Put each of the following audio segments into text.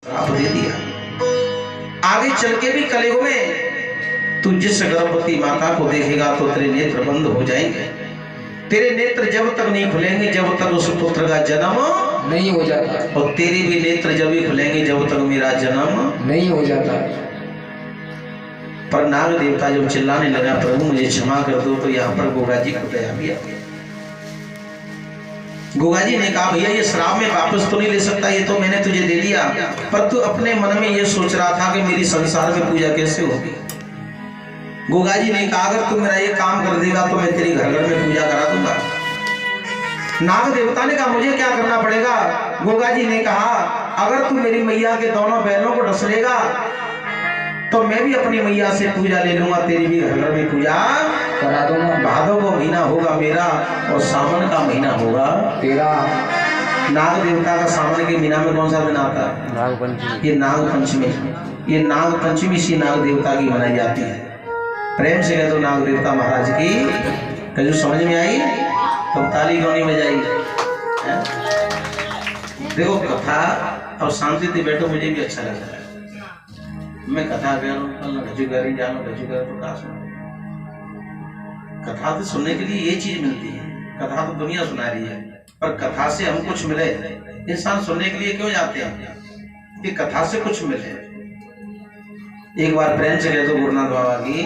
श्राप दे दिया। आगे चल के भी कलयुग में तू जिस गर्भवती माता को देखेगा तो तेरे नेत्र बंद हो जाएंगे। तेरे नेत्र जब तक नहीं खुलेंगे जब तक उस पुत्र का जन्म नहीं हो जाता, और तेरे भी नेत्र जब भी खुलेंगे जब तक मेरा जन्म नहीं हो जाता। पर नाग देवता जब चिल्लाने लगा प्रभु मुझे क्षमा कर दो, तो यहाँ पर गोगा जी को दया भी आ गया। गोगा जी ने कहा भैया ये श्राप में वापस तो नहीं ले सकता, ये तो मैंने तुझे दे दिया, पर तू अपने मन में ये सोच रहा था कि मेरी संसार में पूजा कैसे होगी। गोगा जी ने कहा अगर तू मेरा ये काम कर देगा तो मैं तेरी घर घर में पूजा करा दूंगा। नाग देवता ने कहा मुझे क्या करना पड़ेगा। गोगा जी ने कहा अगर तू मेरी मैया के दोनों बैलों को डस लेगा तो मैं भी अपनी मैया से पूजा ले लूंगा, तेरी भी घर घर में पूजा करा दूंगा। भादव का महीना होगा मेरा और सावन का महीना होगा तेरा। नाग देवता का सावन के महीना में कौन सा दिन आता है? नागपंचमी। ये नाग पंचमी। ये नाग पंचमी श्री नाग देवता की मनाई जाती है। प्रेम से कह दो नाग देवता महाराज की। कहीं समझ में आई तो ताली क्यों नहीं बजाई? देखो कथा और शांति से बैठो, मुझे भी अच्छा लगता है। मैं कथा कह रहा हूँ रजुगरी जानो रजुगर प्रकाश में। कथा तो सुनने के लिए ये चीज मिलती है, कथा तो दुनिया सुना रही है, पर कथा से हम कुछ मिले। इंसान सुनने के लिए क्यों जाते हैं कि कथा से कुछ मिले। एक बार प्रेम से कह दो गुरुनाथ बाबा की।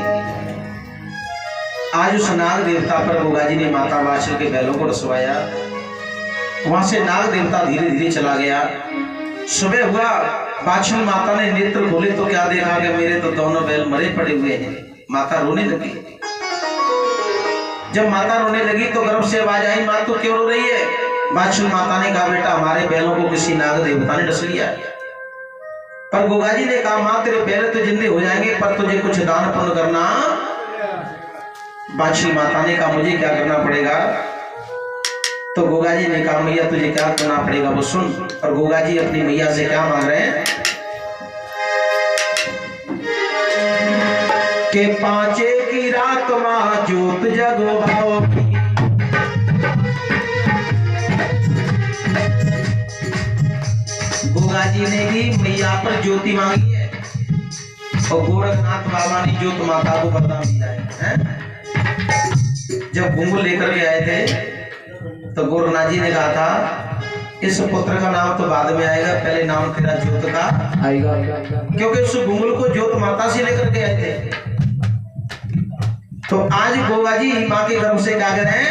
आज उस नाग देवता पर गोगा जी ने माता वाचल के बैलों को रसवाया। वहां से नाग देवता धीरे धीरे चला गया। सुबह हुआ, वाचल माता ने नेत्र खोले तो क्या देखा कि मेरे तो दोनों बैल मरे पड़े हुए हैं। माता रोने लगी। जब माता रोने लगी तो गर्भ से आवाज आई माँ तू क्यों रो रही है? वाचल माता ने कहा बेटा हमारे बैलों को किसी नाग देवता ने डस लिया। पर गोगा जी ने कहा माँ तेरे बैल तो जिंदे हो जाएंगे पर तुझे कुछ दान पुण्य करना। वाचल माता ने कहा मुझे क्या करना पड़ेगा? तो गोगा जी ने कहा मैया तुझे क्या करना पड़ेगा वो सुन। और गोगा जी अपनी मैया से क्या मांग रहे हैं कि पांचे की रात मां ज्योत जगवाओ। गोगा जी ने भी मैया पर ज्योति मांगी है और गोरखनाथ बाबा ने ज्योत माता को वरदान दिया है। जब घुंघरू लेकर के आए थे तो गोरखनाथ जी ने कहा था इस पुत्र का नाम तो बाद में आएगा, पहले नाम तेरा ज्योत का आएगा, क्योंकि उस घुंघरू को ज्योत माता से लेकर के आए थे। तो आज गोगा जी माँ के गर्भ से क्या करें?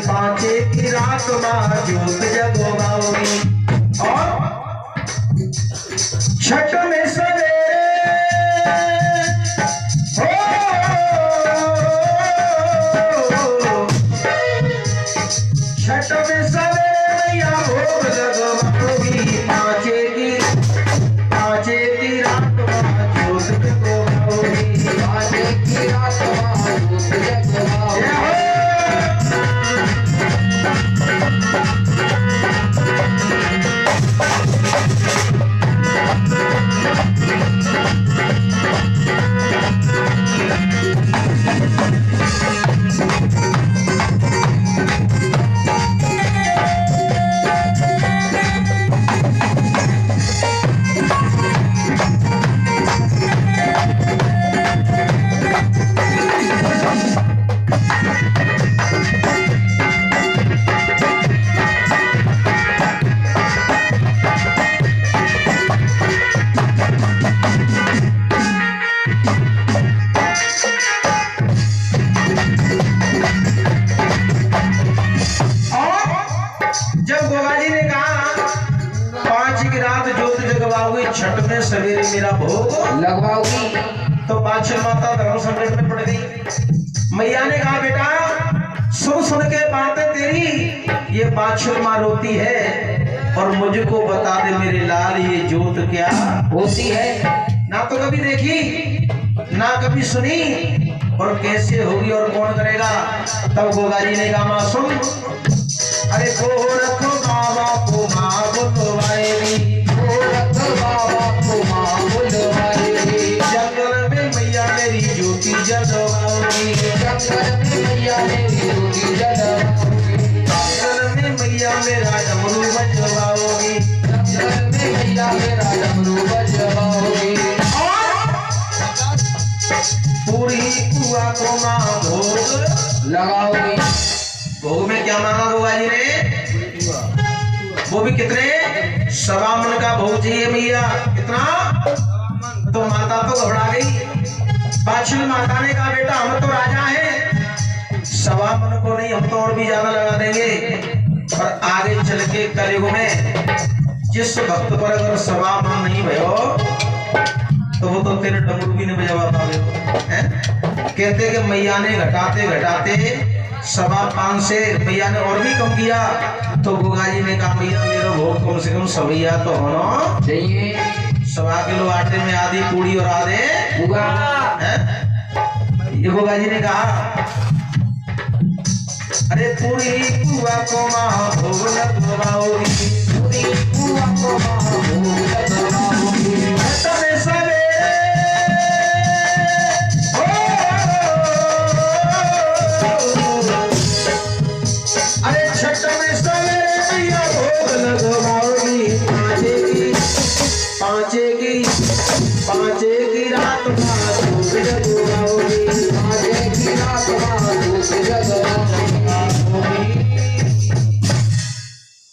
पांचे की रात माँ ज्योत जगवाओगी और छठ में सवेरे छठ में सवेरे या भोग जगवाओगी। पांचे की रात माँ ज्योत जगवाओगी। पांचे की रात माँ ज्योत जगवाओगी। छठ में सवेरे मेरा भोग लगवाओगी। तो वाचल माता धर्म संकट में पड़ गई। मैया ने कहा बेटा सुन सुन के बातें तेरी ये वाचल माँ रोती है और मुझको बता दे मेरे लाल ये जोत क्या होती है? ना तो कभी देखी ना कभी सुनी और कैसे होगी और कौन करेगा। तब गोगा जी ने कहा माँ सुन, अरे गोरख बाबा को माँ बुलवाएगी, गोरख बाबा को माँ बुलवाएगी। जंगल में मैया मेरी ज्योति जलवाओगी, जंगल में मैया मेरी ज्योति जलवाओगी। जंगल में मैया मेरा डमरू बजवाओगी, जंगल में क्या मांगा गोगा जी ने? वो भी कितने? 1.25 मन का भोग चाहिए भैया। कितना? तो माता तो घबरा गई। बादशाह माता ने कहा बेटा हम तो राजा हैं, 1.25 मन को नहीं, हम तो और भी ज्यादा लगा देंगे। और आगे चल के कलयुग में जिस भक्त पर अगर 1.25 मन नहीं भयो तो वो तो तेरे डमरू भी नहीं बजा पावे। कहते कि मैया ने घटाते घटाते 5.25 से मैया ने और भी कम किया। तो गोगा जी ने कहा मैया मेरा भोग कम से कम 1.25 तो होना चाहिए। 1.25 किलो आटे में आधी पूड़ी और आधे होगा। ये गोगा जी ने कहा अरे पूरी पुआ को माँ भोग लगवाओगी, पूरी पुआ को माँ